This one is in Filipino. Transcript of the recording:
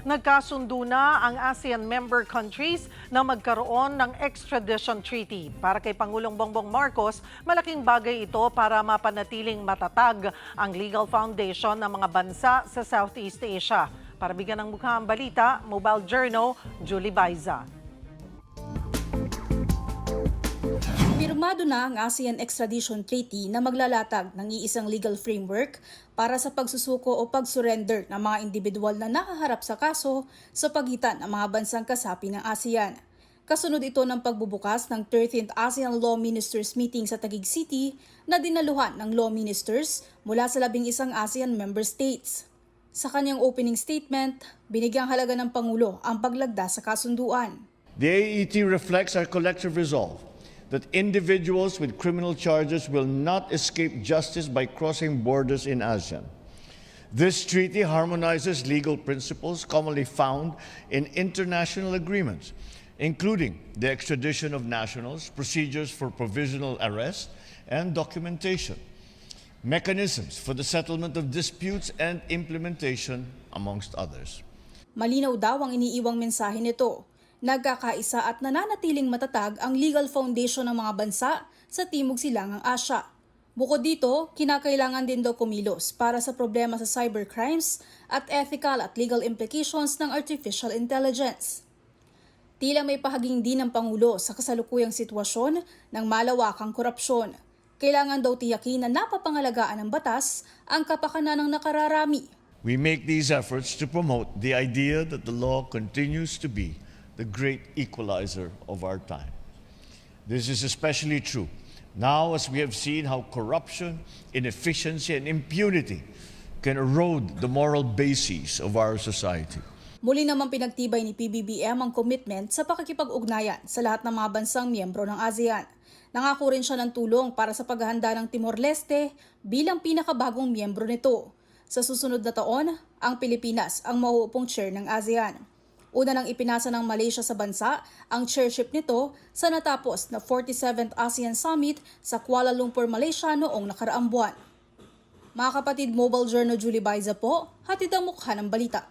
Nagkasundo na ang ASEAN member countries na magkaroon ng extradition treaty. Para kay Pangulong Bongbong Marcos, malaking bagay ito para mapanatiling matatag ang legal foundation ng mga bansa sa Southeast Asia. Para bigyan ng mukha ang balita, Mobile Journal, Julie Baiza. Pirmado na ang ASEAN Extradition Treaty na maglalatag ng iisang legal framework para sa pagsusuko o pag-surrender ng mga individual na nakaharap sa kaso sa pagitan ng mga bansang kasapi ng ASEAN. Kasunod ito ng pagbubukas ng 13th ASEAN Law Ministers Meeting sa Taguig City na dinaluhan ng law ministers mula sa 11 ASEAN member states. Sa kanyang opening statement, binigyang halaga ng Pangulo ang paglagda sa kasunduan. The AET reflects our collective resolve that individuals with criminal charges will not escape justice by crossing borders in ASEAN. This treaty harmonizes legal principles commonly found in international agreements, including the extradition of nationals, procedures for provisional arrest and documentation, mechanisms for the settlement of disputes and implementation, amongst others. Malinaw daw ang iniiwang mensahe nito. Nagkakaisa at nananatiling matatag ang legal foundation ng mga bansa sa Timog Silangang Asya. Bukod dito, kinakailangan din daw kumilos para sa problema sa cybercrimes at ethical at legal implications ng artificial intelligence. Tila may pahaging din ng Pangulo sa kasalukuyang sitwasyon ng malawakang korupsyon. Kailangan daw tiyakin na napapangalagaan ng batas ang kapakanan ng nakararami. We make these efforts to promote the idea that the law continues to be the great equalizer of our time. This is especially true now as we have seen how corruption, inefficiency, and impunity can erode the moral bases of our society. Muli naman pinagtibay ni PBBM ang commitment sa pakikipag-ugnayan sa lahat ng mga bansang miyembro ng ASEAN. Nangako rin siya ng tulong para sa paghahanda ng Timor-Leste bilang pinakabagong miyembro nito. Sa susunod na taon, ang Pilipinas ang mauupong chair ng ASEAN. Una nang ipinasa ng Malaysia sa bansa ang chairship nito sa natapos na 47th ASEAN Summit sa Kuala Lumpur, Malaysia noong nakaraang buwan. Mga kapatid, Mobile Journal Julie Baiza po, hatid ang mukha ng balita.